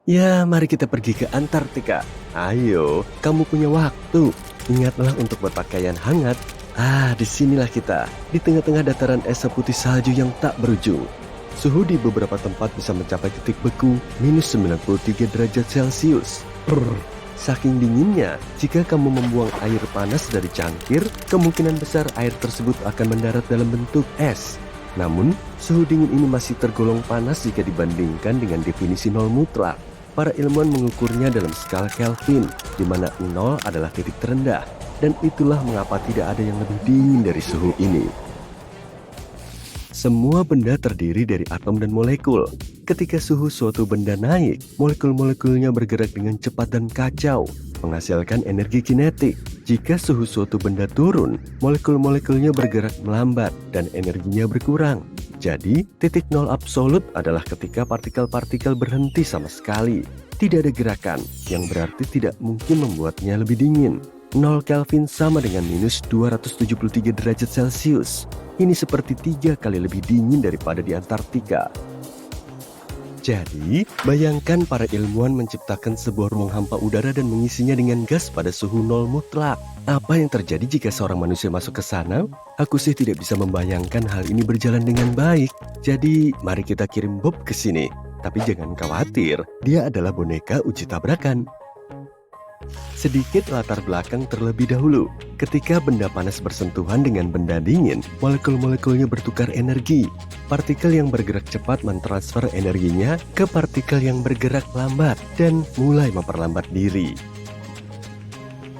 Ya, mari kita pergi ke Antartika. Ayo, kamu punya waktu. Ingatlah untuk berpakaian hangat. Disinilah kita, di tengah-tengah dataran es seputih salju yang tak berujung. Suhu di beberapa tempat bisa mencapai titik beku -93 derajat Celcius. Saking dinginnya, jika kamu membuang air panas dari cangkir, kemungkinan besar air tersebut akan mendarat dalam bentuk es. Namun, suhu dingin ini masih tergolong panas jika dibandingkan dengan definisi nol mutlak. Para ilmuwan mengukurnya dalam skala Kelvin, di mana 0 adalah titik terendah, dan itulah mengapa tidak ada yang lebih dingin dari suhu ini. Semua benda terdiri dari atom dan molekul. Ketika suhu suatu benda naik, molekul-molekulnya bergerak dengan cepat dan kacau, menghasilkan energi kinetik. Jika suhu suatu benda turun, molekul-molekulnya bergerak melambat dan energinya berkurang. Jadi, titik nol absolut adalah ketika partikel-partikel berhenti sama sekali. Tidak ada gerakan, yang berarti tidak mungkin membuatnya lebih dingin. 0 Kelvin sama dengan -273 derajat Celcius. Ini seperti 3 kali lebih dingin daripada di Antartika. Jadi, bayangkan para ilmuwan menciptakan sebuah ruang hampa udara dan mengisinya dengan gas pada suhu nol mutlak. Apa yang terjadi jika seorang manusia masuk ke sana? Aku sih tidak bisa membayangkan hal ini berjalan dengan baik. Jadi, mari kita kirim Bob ke sini. Tapi jangan khawatir, dia adalah boneka uji tabrakan. Sedikit latar belakang terlebih dahulu. Ketika benda panas bersentuhan dengan benda dingin, molekul-molekulnya bertukar energi. Partikel yang bergerak cepat mentransfer energinya ke partikel yang bergerak lambat dan mulai memperlambat diri.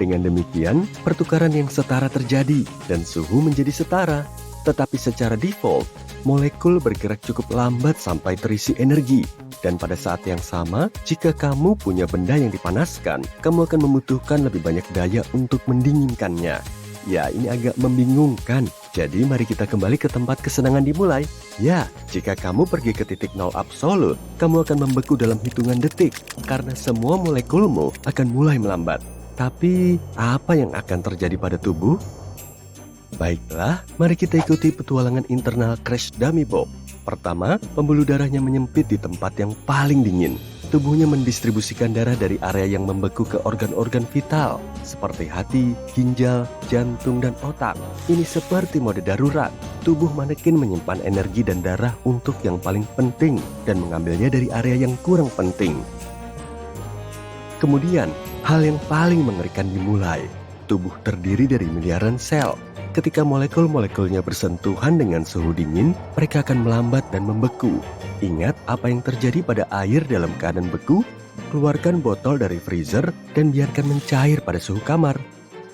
Dengan demikian, pertukaran yang setara terjadi dan suhu menjadi setara. Tetapi secara default, molekul bergerak cukup lambat sampai terisi energi. Dan pada saat yang sama, jika kamu punya benda yang dipanaskan, kamu akan membutuhkan lebih banyak daya untuk mendinginkannya. Ya, ini agak membingungkan. Jadi mari kita kembali ke tempat kesenangan dimulai. Ya, jika kamu pergi ke titik nol absolut, kamu akan membeku dalam hitungan detik, karena semua molekulmu akan mulai melambat. Tapi, apa yang akan terjadi pada tubuh? Baiklah, mari kita ikuti petualangan internal Crash Dummy Bob. Pertama, pembuluh darahnya menyempit di tempat yang paling dingin. Tubuhnya mendistribusikan darah dari area yang membeku ke organ-organ vital, seperti hati, ginjal, jantung, dan otak. Ini seperti mode darurat. Tubuh manekin menyimpan energi dan darah untuk yang paling penting, dan mengambilnya dari area yang kurang penting. Kemudian, hal yang paling mengerikan dimulai. Tubuh terdiri dari miliaran sel. Ketika molekul-molekulnya bersentuhan dengan suhu dingin, mereka akan melambat dan membeku. Ingat apa yang terjadi pada air dalam keadaan beku? Keluarkan botol dari freezer dan biarkan mencair pada suhu kamar.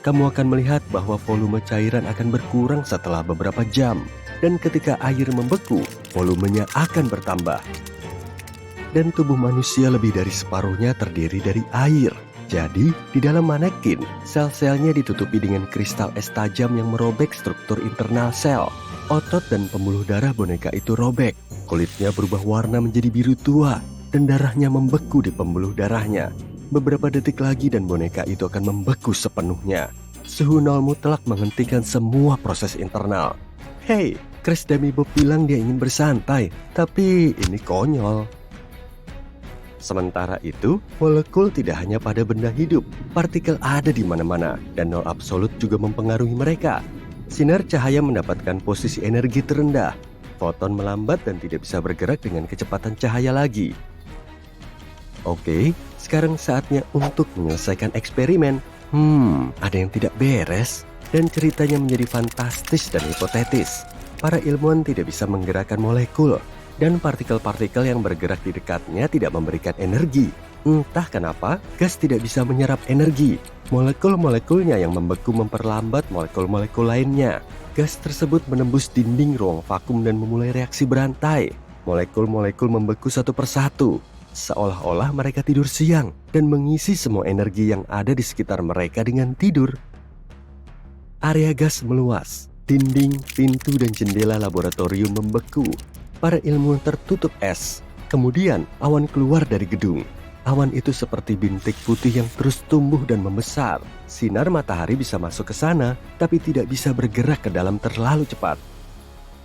Kamu akan melihat bahwa volume cairan akan berkurang setelah beberapa jam. Dan ketika air membeku, volumenya akan bertambah. Dan tubuh manusia lebih dari separuhnya terdiri dari air. Jadi, di dalam manekin, sel-selnya ditutupi dengan kristal es tajam yang merobek struktur internal sel. Otot dan pembuluh darah boneka itu robek. Kulitnya berubah warna menjadi biru tua, dan darahnya membeku di pembuluh darahnya. Beberapa detik lagi dan boneka itu akan membeku sepenuhnya. Suhu nol mutlak menghentikan semua proses internal. Hey, Crash Dummy Bob bilang dia ingin bersantai, tapi ini konyol. Sementara itu, molekul tidak hanya pada benda hidup, partikel ada di mana-mana, dan nol absolut juga mempengaruhi mereka. Sinar cahaya mendapatkan posisi energi terendah, foton melambat dan tidak bisa bergerak dengan kecepatan cahaya lagi. Oke, sekarang saatnya untuk menyelesaikan eksperimen. Ada yang tidak beres, dan ceritanya menjadi fantastis dan hipotetis. Para ilmuwan tidak bisa menggerakkan molekul, dan partikel-partikel yang bergerak di dekatnya tidak memberikan energi. Entah kenapa, gas tidak bisa menyerap energi. Molekul-molekulnya yang membeku memperlambat molekul-molekul lainnya. Gas tersebut menembus dinding ruang vakum dan memulai reaksi berantai. Molekul-molekul membeku satu persatu, seolah-olah mereka tidur siang dan mengisi semua energi yang ada di sekitar mereka dengan tidur. Area gas meluas. Dinding, pintu, dan jendela laboratorium membeku. Para ilmuwan tertutup es. Kemudian awan keluar dari gedung. Awan itu seperti bintik putih yang terus tumbuh dan membesar. Sinar matahari bisa masuk ke sana, tapi tidak bisa bergerak ke dalam terlalu cepat.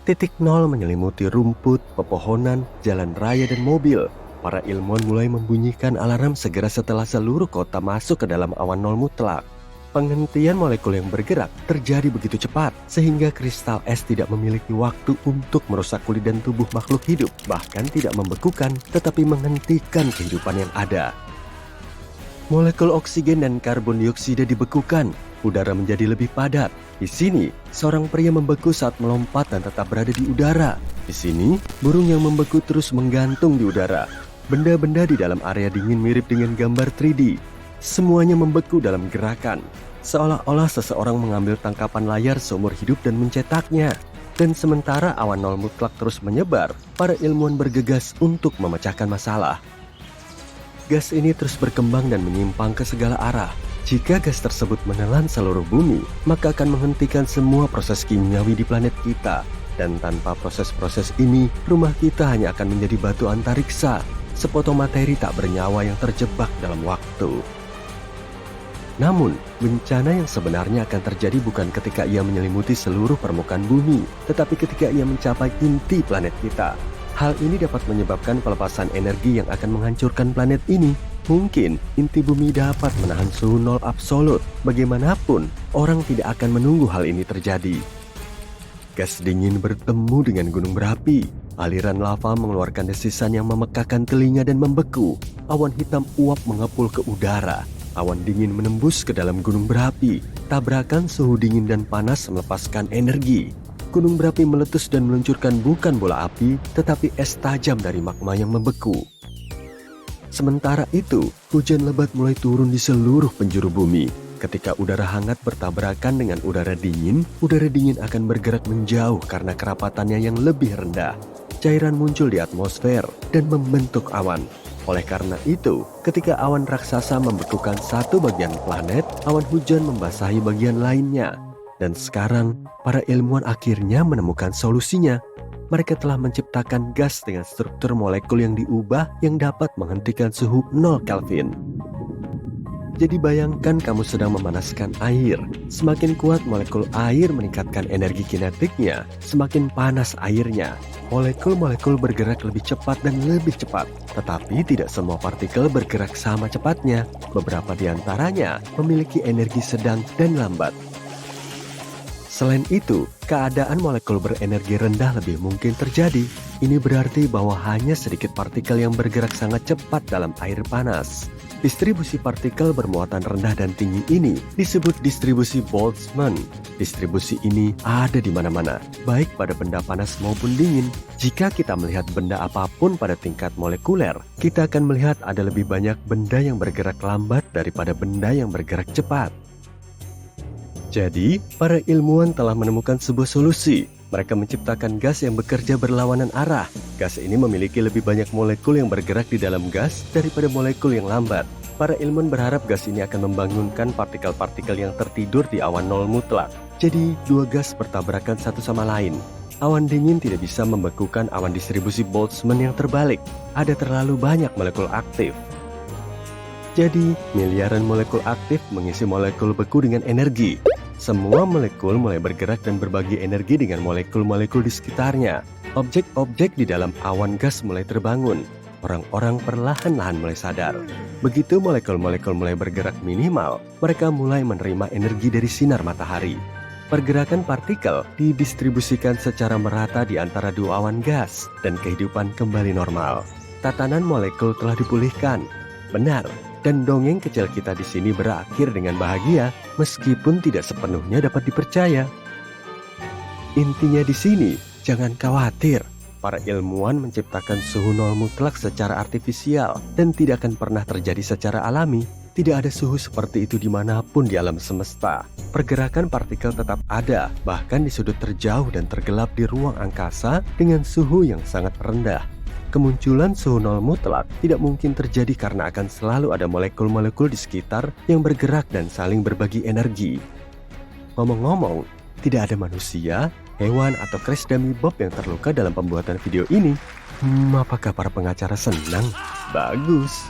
Titik nol menyelimuti rumput, pepohonan, jalan raya, dan mobil. para ilmuwan mulai membunyikan alarm segera setelah seluruh kota masuk ke dalam awan nol mutlak. Penghentian molekul yang bergerak terjadi begitu cepat, sehingga kristal es tidak memiliki waktu untuk merusak kulit dan tubuh makhluk hidup, bahkan tidak membekukan, tetapi menghentikan kehidupan yang ada. Molekul oksigen dan karbon dioksida dibekukan, udara menjadi lebih padat. Di sini, seorang pria membeku saat melompat dan tetap berada di udara. Di sini, burung yang membeku terus menggantung di udara. Benda-benda di dalam area dingin mirip dengan gambar 3D. Semuanya membeku dalam gerakan, seolah-olah seseorang mengambil tangkapan layar seumur hidup dan mencetaknya. Dan sementara awan nol mutlak terus menyebar, para ilmuwan bergegas untuk memecahkan masalah. Gas ini terus berkembang dan menyimpang ke segala arah. Jika gas tersebut menelan seluruh bumi, maka akan menghentikan semua proses kimiawi di planet kita. Dan tanpa proses-proses ini, rumah kita hanya akan menjadi batu antariksa, sepotong materi tak bernyawa yang terjebak dalam waktu. Namun, bencana yang sebenarnya akan terjadi bukan ketika ia menyelimuti seluruh permukaan bumi, tetapi ketika ia mencapai inti planet kita. Hal ini dapat menyebabkan pelepasan energi yang akan menghancurkan planet ini. Mungkin inti bumi dapat menahan suhu nol absolut. Bagaimanapun, orang tidak akan menunggu hal ini terjadi. Gas dingin bertemu dengan gunung berapi. Aliran lava mengeluarkan desisan yang memekakan telinga dan membeku. Awan hitam uap mengepul ke udara. Awan dingin menembus ke dalam gunung berapi. Tabrakan suhu dingin dan panas melepaskan energi. Gunung berapi meletus dan meluncurkan bukan bola api, tetapi es tajam dari magma yang membeku. Sementara itu, hujan lebat mulai turun di seluruh penjuru bumi. Ketika udara hangat bertabrakan dengan udara dingin akan bergerak menjauh karena kerapatannya yang lebih rendah. Cairan muncul di atmosfer dan membentuk awan. Oleh karena itu, ketika awan raksasa membekukan satu bagian planet, awan hujan membasahi bagian lainnya. Dan sekarang, para ilmuwan akhirnya menemukan solusinya. Mereka telah menciptakan gas dengan struktur molekul yang diubah yang dapat menghentikan suhu 0 Kelvin. Jadi bayangkan kamu sedang memanaskan air. Semakin kuat molekul air meningkatkan energi kinetiknya, semakin panas airnya. Molekul-molekul bergerak lebih cepat dan lebih cepat. Tetapi tidak semua partikel bergerak sama cepatnya. Beberapa di antaranya memiliki energi sedang dan lambat. Selain itu, keadaan molekul berenergi rendah lebih mungkin terjadi. Ini berarti bahwa hanya sedikit partikel yang bergerak sangat cepat dalam air panas. Distribusi partikel bermuatan rendah dan tinggi ini disebut distribusi Boltzmann. Distribusi ini ada di mana-mana, baik pada benda panas maupun dingin. Jika kita melihat benda apapun pada tingkat molekuler, kita akan melihat ada lebih banyak benda yang bergerak lambat daripada benda yang bergerak cepat. Jadi, para ilmuwan telah menemukan sebuah solusi. Mereka menciptakan gas yang bekerja berlawanan arah. Gas ini memiliki lebih banyak molekul yang bergerak di dalam gas daripada molekul yang lambat. Para ilmuwan berharap gas ini akan membangunkan partikel-partikel yang tertidur di awan nol mutlak. Jadi, dua gas bertabrakan satu sama lain. Awan dingin tidak bisa membekukan awan distribusi Boltzmann yang terbalik. Ada terlalu banyak molekul aktif. Jadi, miliaran molekul aktif mengisi molekul beku dengan energi. Semua molekul mulai bergerak dan berbagi energi dengan molekul-molekul di sekitarnya. Objek-objek di dalam awan gas mulai terbangun. Orang-orang perlahan-lahan mulai sadar. Begitu molekul-molekul mulai bergerak minimal, mereka mulai menerima energi dari sinar matahari. Pergerakan partikel didistribusikan secara merata di antara dua awan gas, dan kehidupan kembali normal. Tatanan molekul telah dipulihkan. Benar. Dan dongeng kecil kita di sini berakhir dengan bahagia, meskipun tidak sepenuhnya dapat dipercaya. Intinya di sini, jangan khawatir. Para ilmuwan menciptakan suhu nol mutlak secara artifisial dan tidak akan pernah terjadi secara alami. Tidak ada suhu seperti itu dimanapun di alam semesta. Pergerakan partikel tetap ada, bahkan di sudut terjauh dan tergelap di ruang angkasa dengan suhu yang sangat rendah. Kemunculan suhu nol mutlak tidak mungkin terjadi karena akan selalu ada molekul-molekul di sekitar yang bergerak dan saling berbagi energi. Ngomong-ngomong, tidak ada manusia, hewan, atau Crash Dummy Bob yang terluka dalam pembuatan video ini. Apakah para pengacara senang? Bagus!